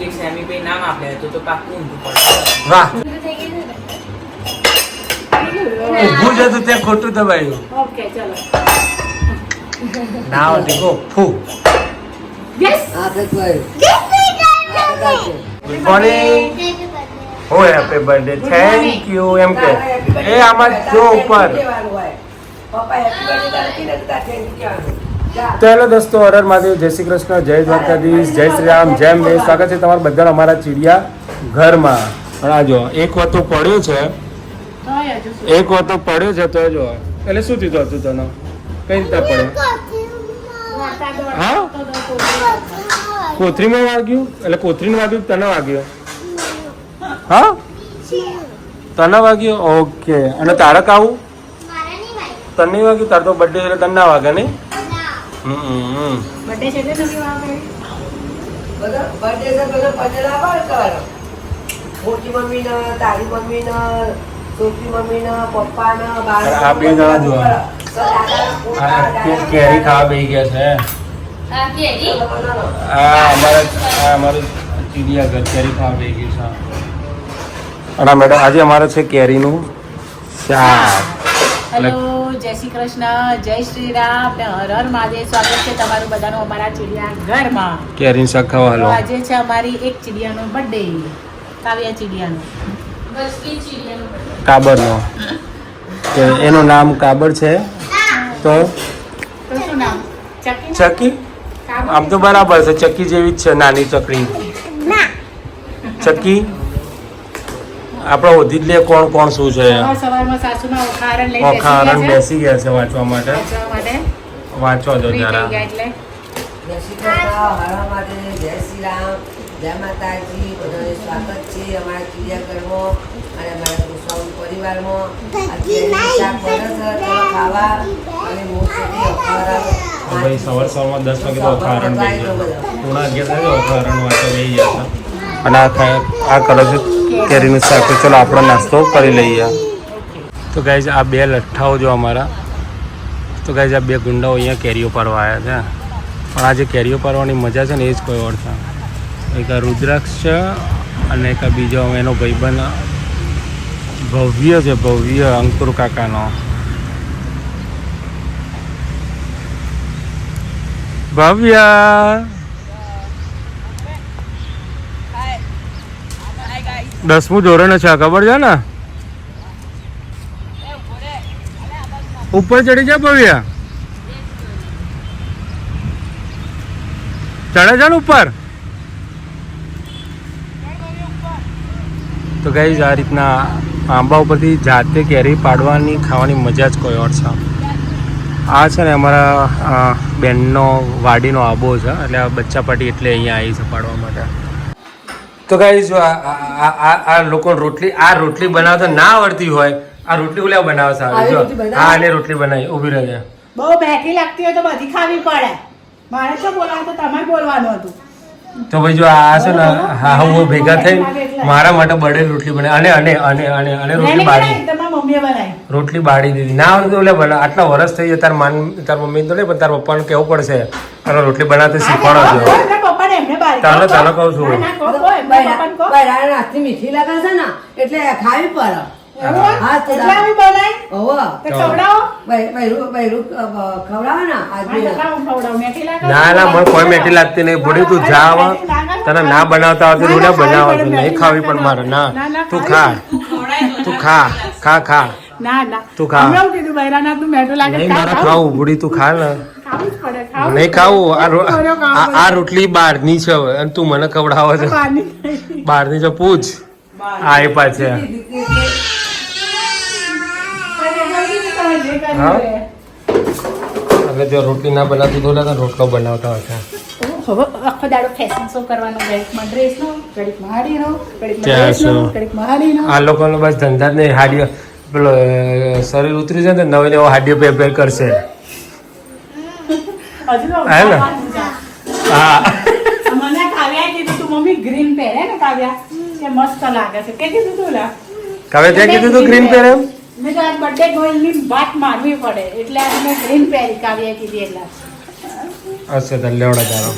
એક સેમી ભાઈ નામ આપે તો પાકું ઊંધું પડે. વાહ ઊભું જતું ત્યાં ખોટું દબાયું. ઓકે ચલો નાવ દીકો ફૂ. Yes good morning. Oh happy birthday thank you એમ કે એ આમાં જો ઉપર. તો હેલો દોસ્તો, હર મહાદેવ, જય શ્રી કૃષ્ણ, જય દ્વારકાધીશ, જય શ્રી રામ, જય અંબે. સ્વાગત છે તમારા બધા અમારા ચીડિયા ઘરમાં. પણ આ જો એક વાતો પડ્યો છે, એક વાતો પડ્યો છે તો જો એટલે શું થયું હતું તને? કઈ રીતે પડ્યો? હા કોથરીમાં વાગ્યું? એટલે કોથરીને વાગ્યું તને વાગ્યું? હા તને વાગ્યું. ઓકે. અને તારે કાવું તને નહીં વાગ્યું? તારે તો બર્થડે એટલે તને ના વાગે નહીં? બર્થડે છે એટલે નથી વાગે. બર્થડે છે બધા પટેલા બાર કરવાનો. મોટી મમ્મી ને, તારી મમ્મી ને, છોટી મમ્મી ને, પપ્પા ને, આ બે જણા જો કેરી ખાવા બેસી ગયા છે. અમારું ચીડિયાઘર કેરી ખાવા બેસી ગયું છે. અને મેડમ આજે અમારે છે કેરીનું શાક. હેલો, જય શ્રી કૃષ્ણ, જય શ્રી રામ ને હર હર મહાદેવ. સ્વાગત છે તમારું બધાનું અમારા ચીડિયા ઘરમાં. કેરીનું શાક ખાવા હાલો. આજે છે અમારી એક ચીડિયાનો બર્થડે, કાવ્યા ચીડિયાનો. કાબરનો. તો એનું નામ કાબર છે. તો શું નામ? ચકી? ચકી આમ તો બરાબર છે, ચકી જેવી જ છે, નાની ચકડી. ચકી આપણે ઓધી જ લે કોણ કોણ શું છે. સવારમાં સાસુમાં ઓખારણ લઈ ઓખારણ બેસી ગયા છે વાંચવા માટે. વાંચવા દો જરા. એટલે જય શ્રી કૃષ્ણ, હર માટે જય શ્રી રામ, જય માતાજી. બધાને સ્વાગત છે અમારા ચિડિયાઘરમાં અને અમારા કૃષ્ણ પરિવારમાં. આજે શાક બને છે તો ખાવા અને મોટી ભાઈ સવારમાં 10 વાગે તો ઓખારણ બેસી ગયા. પૂણા 11 વાગે ઓખારણ વાંચવા બેસી ગયા છે. અને આ કરો છે કેરીનું શાક. તો ચલો આપણો નાસ્તો કરી લઈએ. તો ગાઈઝ આ બે લઠ્ઠાઓ જો અમારા, તો ગાઈઝ આ બે ગુંડાઓ અહીંયા કેરીઓ પાડવા આવ્યા છે. પણ આ જે કેરીઓ પાડવાની મજા છે ને એ જ કોઈ ઓર છે. એક આ રુદ્રાક્ષ છે અને એક આ બીજો એનો ભાઈબંધ ભવ્ય છે, ભવ્ય અંકુર કાકાનો. ભવ્ય 10મું ધોરણ છે, ખબર છે ને? ઉપર ચડી જા ભવ્ય. ચડે છે ને ઉપર? તો ગાઈઝ આ રીતના આંબા ઉપરથી જાતે કેરી પાડવાની ખાવાની મજા જ કોઈ ઓર છે. આ છે ને અમારા બેનનો વાડીનો આંબો છે, એટલે આ બચ્ચા પાટી એટલે અહીંયા આવી છે પાડવા માટે. તો ગાઈઝ આ લોકો રોટલી બનાવતા ના આવડતી હોય, આ રોટલી ઓલા બનાવશે. હા એને રોટલી બનાવી ઉભી રહે. બહુ બેઠી લાગતી હોય તો બધી ખાવી પડે. મારે તો બોલાવું તો તમારે બોલવાનું હતું. તો ભાઈ જો આ છે ને હા હું ભેગા થઈ મારા માટે બર્થડે રોટલી બનાવી અને રોટલી બાળી. મમ્મીએ બનાવી રોટલી બાળી દીધી. ના આવડે તો બના. આટલા વર્ષ થઈ ગયા તાર મમ્મી તો નહીં, પણ તાર પપ્પાને કેવું પડશે અને રોટલી બનાવતા શીખવાડો છો. તને કહું છું નાસ્તી મીઠી લાગે છે ને એટલે ખાવી પડે. ના ના મને કોઈ મેઠી લાગતી નહીં. ભૂડી તું જા, તને ના બનાવતા આવતી હું ના બનાવતી નહીં ખાવી પણ મારે. ના તું ખા, તું ખા ખા ખા તું ખા. નહીં મારે ખાવું ભૂડી, તું ખા ને. નહીં ખાવું. આ રોટલી બહારની છે અને તું મને ખવડાવો છે. બહારની છે પૂછ. આ એ પાછે હવે જો રોટલી ના બનાવતી તો રોટલો બનાવતા હતા. આખો દાડો ફેશન શો કરવાનો, ઘડીકમાં ડ્રેસનો, ઘડીકમાં હાડીનો, ઘડીકમાં હાડીનો. આ લોકોનો બસ ધંધા જ નહીં. હાડીઓ પેલો શરીર ઉતરી જાય ને નવી નવો હાડીઓ પેર કરશે. હા મને કાવ્યા કીધું તું મમ્મી ગ્રીન પહેરે ને કાવ્યા કે મસ્ત લાગે છે. કે કીધું તું લા કાવ્યા ત્યાં કીધું તું ગ્રીન પહેરે એમ? મેં તો આ બર્થડે ગર્લની વાત મારવી પડે એટલે આજે મેં ગ્રીન પહેરી કાવ્યા કીધી એટલે. હશે તો લેવડા જાણો.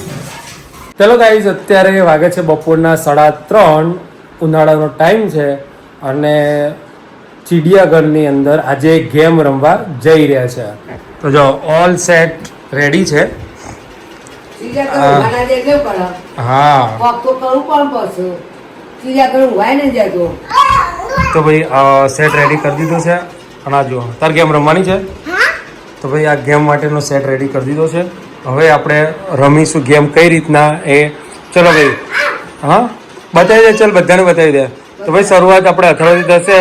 ચલો ગાઈઝ, અત્યારે વાગે છે બપોરના 3:30. ઉનાળાનો ટાઈમ છે અને ચિડિયાઘરની અંદર આજે ગેમ રમવા જઈ રહ્યા છે. તો જો ઓલ સેટ રેડી છે. ચિડિયાઘર દે કેવું કરે હા, કોક તો કરું પણ પડશે ચિડિયાઘર ઊંઘાય ને જતો. તો ભાઈ સેટ રેડી કરી દીધો છે. અને આ જો તાર ગેમ રમવાની છે. તો ભાઈ આ ગેમ માટેનો સેટ રેડી કરી દીધો છે. હવે આપણે રમીશું ગેમ કઈ રીતના એ. ચલો ભાઈ, હા બતાવી દે. ચાલ બધાને બતાવી દે. તો ભાઈ શરૂઆત આપણે અથડાથી થશે.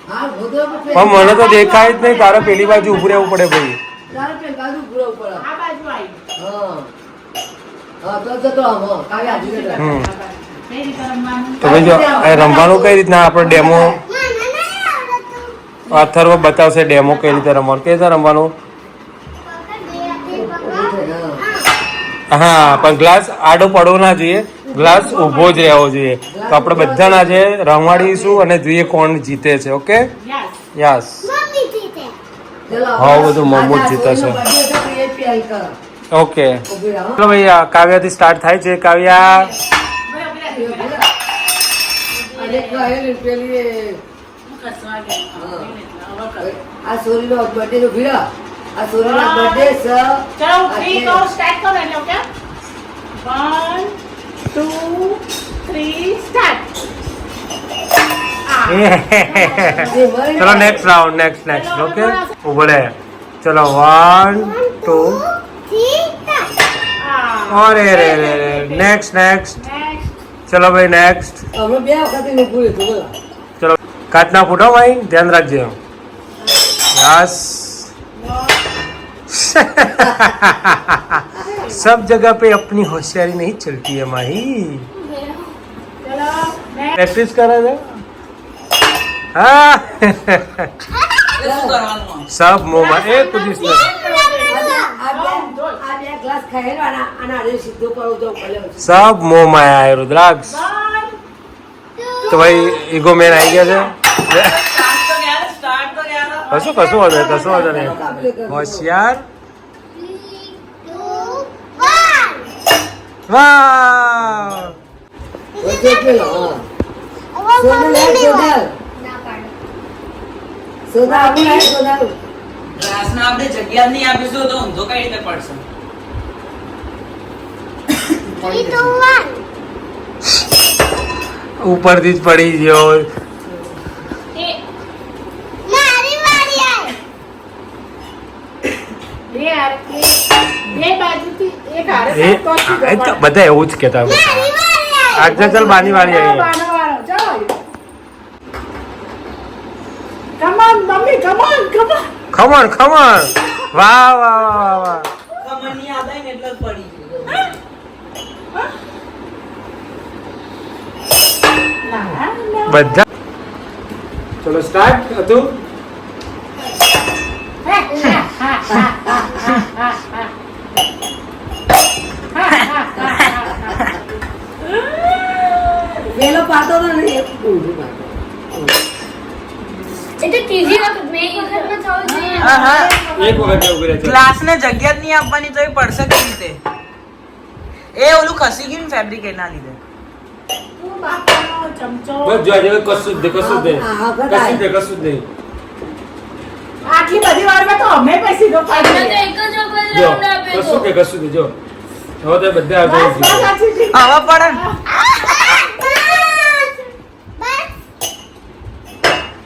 હા ભોગો પણ મને તો દેખાય જ નહીં. તારે પેલી બાજુ ઉભું રહેવું પડે ભાઈ. તારે પે ગાડું પૂરો પડે. આ બાજુ આવી. હા હા તો હા કાલે આવી જશે. હમ કઈ રીતે રમવાનું? તો ભાઈ જો એ રમવાનું કઈ રીતના આપણે ડેમો અથર્વ બતાવશે. ડેમો કઈ રીતે રમવાનું, કઈ રીતે રમવાનું. હા, પણ ગ્લાસ આડો પડવો ના જોઈએ. ગ્લાસ ઊભો જ રહેવો જોઈએ. તો આપણે બધાને આજે રમાડીશું અને જોઈએ કોણ જીતે છે. Okay, yes. યસ. ચલો હા, બધું મમ્મુ જ જીતે છે. ઓકે, ચલો ભાઈ આ કાવ્યાથી સ્ટાર્ટ થાય છે. કાવ્યા, આ સોરીનો બર્થડે નો ભીડ. આ સોરીનો બર્થડે છે. ચલો 3 તો સ્ટાર્ટ કરો એટલે ઓકે 1 2 3 સ્ટાર્ટ. ચલો નેક્સ્ટ રાઉન્ડ. નેક્સ્ટ. ઓકે, ઉભો રહે. ચલો 1 2. અરે રે રે રે. નેક્સ્ટ. ચલો ભાઈ નેક્સ્ટ. અમે બે વખત નું પૂરું હતું બોલો. ચલો કાચના ફૂટો ભાઈ, ધ્યાન રાખજો. यस. सब जगह पे अपनी होशियारी नहीं चलती है माही. ચલો प्रैक्टिस करे છે. हाँ. શું કરવાનું? सब मुंह में एक कुछ આ બે ગ્લાસ ખાયેલા અને આને સીધો કરો તો ભલે सब मुंह में आया है रुद्राक्ष. तो भाई ईगो मैन आई गया છે. સ્ટાર્ટ તો ગયા. કશું વાંધો નહીં. હોશિયાર. વાહ. વચ્ચે પેલો હા સોના લે સોના સોના આપણે સોના ક્લાસમાં આપણે જગ્યા જ નહીં આપીશું તો ઊંધો કઈ રીતે પડશે? ઉપરથી જ પડી ગયો. બે બાજુથી એક હારે એ તો બધા એવું જ કહેતા હોય. આજે ચાલ બાની વાળી આવી. Come on mummy come on khaman. વાહ વાહ વાહ વાહ. ખમણની યાદ આવી ને એટલે જ પડી ગયું. બધા. ચલો સ્ટાર્ટ હતું. પેલો પાતો તો નહીં એક ઊંધું પાતો એક વખત ઉભી રહે છે. ક્લાસને જગ્યા જ નહીં આપવાની તો એ પડશે કઈ રીતે? એ ઓલું ખસી ગયું ને ફેબ્રિક એના લીધે. બસ જો આજે કશું જ નહીં. આટલી બધી વારમાં તો અમે પછી જો કશું જ જો. હવે તો બધા આગળ જ જીતે. આવા પડે ને.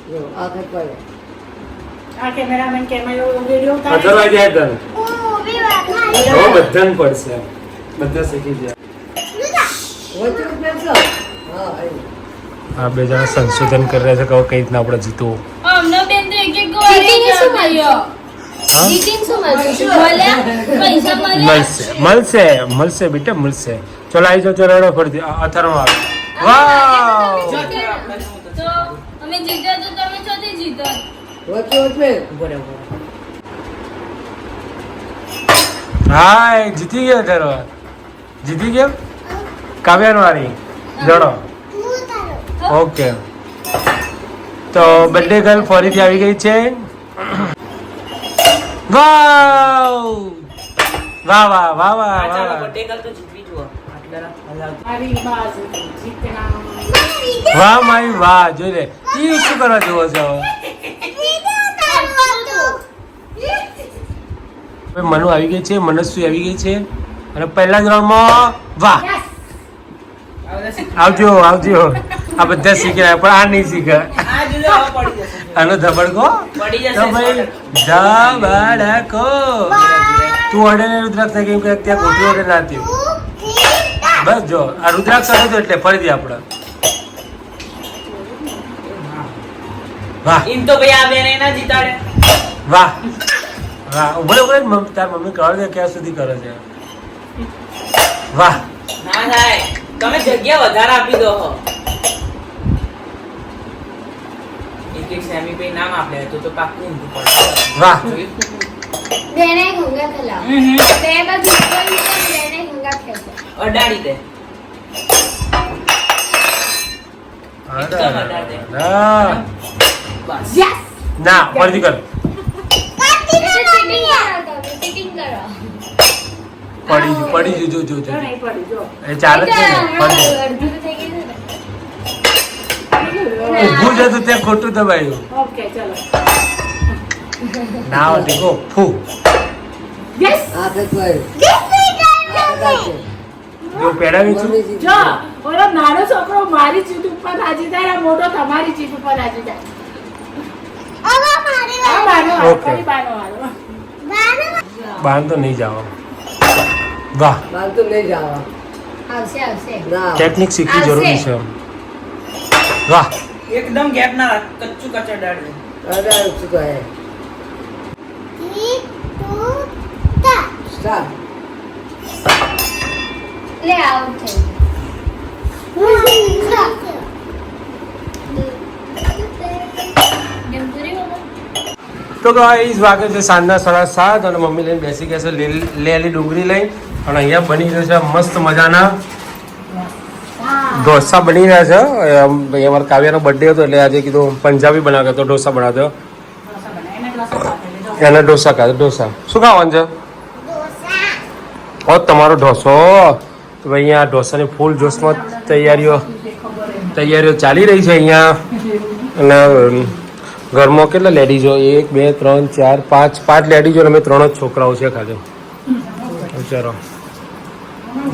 જો આગળ પડે આ કેમેરામેન વિડિયો અથર્વા જાય તને. હવે બધાને પડશે. બધા શીખી જાય. વચ્ચે પેલો હા આ બે જણા સંશોધન કરી રહ્યા છે કે હવે કઈ રીતના આપણે જીતવું. મળશે બેટા મળશે. ચલો આવી જાઓ. ચલો રડો ફરીથી અથર્વા આવે. વાવ. વચ્ચે હાય જીતી ગયા અથર્વા. જીતી ગયા. કાવ્યાનો વાળી જડો. ઓકે, તો બર્થડે ગર્લ ફરીથી આવી ગઈ છે. વાવ. વાહ વાહ વાહ વાહ આ ચાલો વાહ બર્થડે ગર્લ તો જીતવી જુઓ આટલા હલાવ મારી બાજુ જીતના વાહ મારી વાહ જોઈ લે ઈ શું કરવા જોવો છો હવે મનુ આવી ગઈ છે મનસ્વી આવી ગઈ છે અને પહેલા જ રાઉન્ડમાં વાહ આવજો આવજો આ બધા શીખે પણ આ નહીં શીખે આ જુઓ હવે પડી જશે આનો ધબડકો પડી જશે તો ભાઈ ધબડકો તું અડે ને રુદ્રાક્ષ થાય કેમ કે ત્યાં ખોટું અડે ના થયું બસ જો આ રુદ્રાક્ષ અડે તો એટલે ફરીથી આપણે વાહ એમ તો ભાઈ આ બેને ના જીતાડે વાહ વાહ ઉભરે ઉભરે તાર મમ્મી કહે છે ક્યાં સુધી કરે છે વાહ ના થાય તમે જગ્યા વધારે આપી દો હો એક એક સેમી પે નામ આપે તો પાક્કું ઊંધું પડે વાહ બેને ઘૂંઘા ખલાવ બે બાજુ ઉપર નીચે બેને ઘૂંઘા ખેંચો અડાડી દે એકદમ અડાડે. બસ યસ ના ફરીથી કર ચીટિંગ કરો પડી જો જો જો નહીં પડી જો એ ચાલે જ છે ને ફરી અડધું થઈ ગયું ને ઊભું જ હતું ત્યાં ખોટું દબાયું ઓકે ચલો ના ટીકો ફૂ યસ આ તો કોઈ જો પેડાવી છું મમ્મી જીતી જો ગઈ. ઓલો નાનો છોકરો મારી ચીટ ઉપર રાજી થાય અને મોટો તમારી ચીટ ઉપર રાજી થાય આ બાનો હાલો, Okay. ફરી બાનો હાલો. બહાર તો નહીં જાવ વાહ બાર તો લઈ જાઓ આવશે આવશે ના ટેકનિક શીખવી જરૂરી છે વાહ એકદમ ગેપ ના રાખ કચ્ચું કચર ડાળ દે અરે શું કહે સ્ટાર્ટ લે આઉટ થઈ ગયું પૂરી મમ્મા તો ગાઈસ વાગે છે સાંજના 7:30 અને મમ્મી લઈને બેસી ગયા છે લેલી ડુંગળી લઈ અને અહીંયા બની રહ્યો છે મસ્ત મજાના ઢોસા બની રહ્યા છે ભાઈ અમારા કાવ્યાનો બર્થડે હતો એટલે આજે કીધું પંજાબી બનાવ્યો તો ઢોસા બનાવ્યો ઢોસા બનાવીને ઢોસા ખાતે લેજો. એને ઢોસા ખાધો ઢોસા શું ખાવાનું છે ઓ તમારો ઢોસો તો ભાઈ અહીંયા ઢોસાની ફૂલ જોશમાં તૈયારીઓ ચાલી રહી છે અહીંયા અને ઘરમાં કેટલા લેડીઝો 1 2 3 4 5 5 લેડીઝો અને અમે 3 જ છોકરાઓ છે ખાતે વિચારો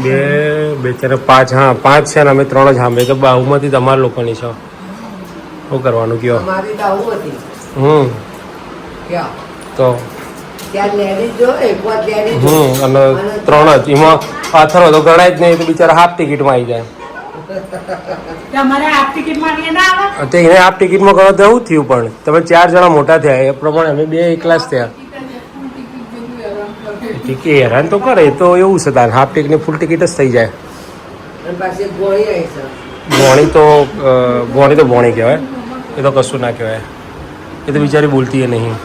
2 4 5 હા 5 છે ને અમે 3 જ સાંભળે તો બાહુમાંથી તમારા લોકોની છે શું કરવાનું કયો અમારી તો આવું હતી ક્યાં તો ત્યાં લેડીઝ જો એક વાર લેડીઝ અને 3 જ એમાં પાથરો તો ગણાય જ નહીં તો બિચારા હાફ ટિકિટમાં આવી જાય તમારે હાફ ટિકિટ માંગીએ ના આવે તો એને હાફ ટિકિટમાં ગણો તો એવું થયું પણ તમે 4 જણા મોટા થયા એ પ્રમાણે અમે 2 એકલા જ થયા ટિકિટ હેરાન તો કરે તો એવું છે તાર હાફ ટિકિટ ફૂલ ટિકિટ જ થઈ જાય અને પાછી ગોળી આવી છે ભોણી તો ભોણી કહેવાય એ તો કશું ના કહેવાય એ તો બિચારી બોલતી એ નહીં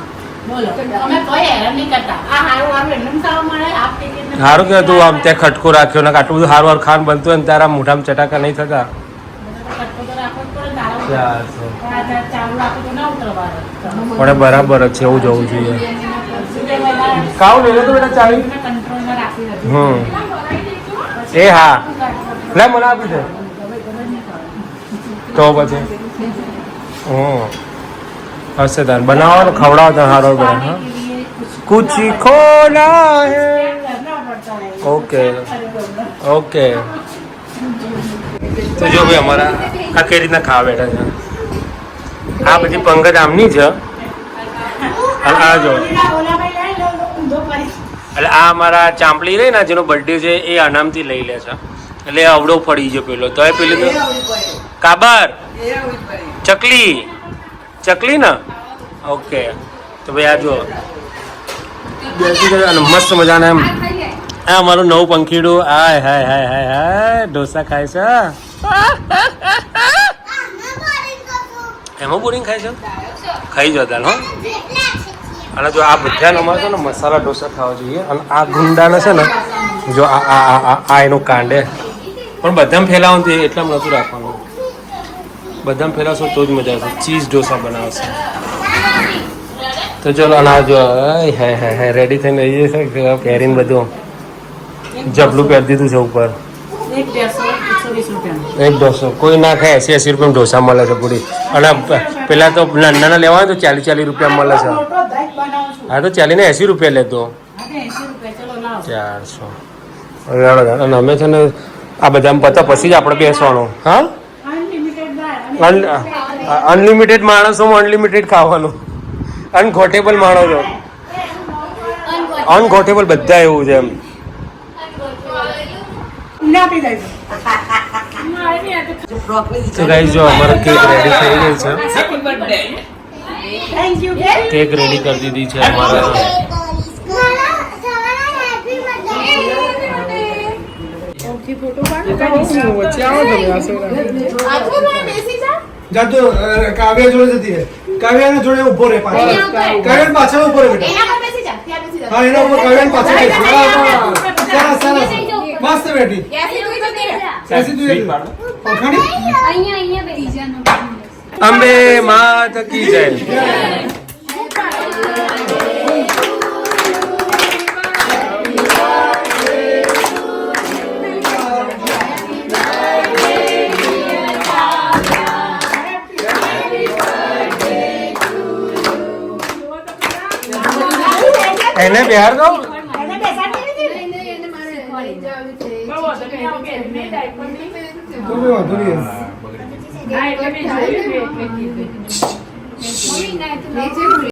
બોલો અમે કોઈ હેરાન નહીં કરતા આ હારું હારું એમને ખાવા મળે હાફ ટિકિટ સારું કે તું આમ ત્યાં ખટકો રાખ્યો ને આટલું બધું સારું ખાન બનતું હોય ને તારા મોઢામાં ચટાકા નહીં થતા કટકો તો રાખવો જ પડે તારા ઉપર. ચાલ તો. આ ચાલુ રાખો તો ના ઉતરવાનું. પણ એ બરાબર જ છે એવું જવું જોઈએ શું કહેવાય? કાવ લઈ લે તો બેટા ચાવી કંટ્રોલમાં રાખી નથી. હમ એ હા લે મને આપી દે તો પછી હશે તાર બનાવો ખવડાવો તાર સારો બને હા कुछ खोना है ઓકે ઓકે તો જો ભાઈ અમારા આ કઈ રીતના ખાવા બેઠા છે આ બધી પંગજ આમની છે અને આ જો એટલે આ અમારા ચાંપલી રહી ને જેનો બર્થડે છે એ અનામથી લઈ લે છે એટલે અવડો ફળી ગયો પેલો તો એ પેલું તો કાબર ચકલી ને ઓકે તો ભાઈ આ જો બેસી ગયો અને મસ્ત મજાના એમ આ અમારું નવું પંખીડું હાય હાય હાય હાય હાય ઢોસા ખાય છે એમાં બોરિંગ ખાય છે ખાઈ જતા હો અને જો આ બધાને અમારે છે ને મસાલા ઢોસા ખાવા જોઈએ અને આ ગુંડાને છે ને જો આ એનું કાંડે પણ બધામાં ફેલાવવાનું એટલામાં નહોતું રાખવાનું બધામાં ફેલાવશો તો જ મજા આવશે ચીઝ ઢોસા બનાવશે તો ચલો અને આ જો હાય હાય હાય રેડી થઈને રહી જશે પહેરીને બધું જબલું પહેરી દીધું છે ઉપર. એક 120 રૂપિયાનું. એક ઢોસો કોઈ ના ખાય 80 રૂપિયામાં ઢોસા મળે છે પૂરી. અને પેલા તો નાના લેવા હોય તો 40 રૂપિયા મળે છે. મોટો દહીં બનાવું છું. હા તો 40 ને 80 રૂપિયા લેતો. હા, તો 80 રૂપિયા, ચલો લાવો. 400. અને અમે છે ને આ બધા પતા પછી જ આપણે બેસવાનું. હા અનલિમિટેડ દાળ અને અનલિમિટેડ માણસોમાં અનલિમિટેડ ખાવાનું. અનગોટેબલ માણસો, અનગોટેબલ બધા એવું છે એમ. ના પી જાય. તો ગાઈસ જો અમારો કેક રેડી થઈ ગઈ છે. Happy birthday. Thank you. Cake ready કરી દીધી છે અમારા. જાતો કાવ્યા જોડે જતી રહે. કાવ્યાના જોડે ઉભો રહે પાછળ. કાવ્યાની પાછળ ઉભો રહે બેટા. હા એના ઉપર કાવ્યાની પાછળ બેસી. સરસ સરસ મસ્ત બેટી. એસી તું પખાડી. અંબે માત કી જય. એને બિહાર દો. કોઈ વાંધો નહીં. હા એટલે મેં જોયું.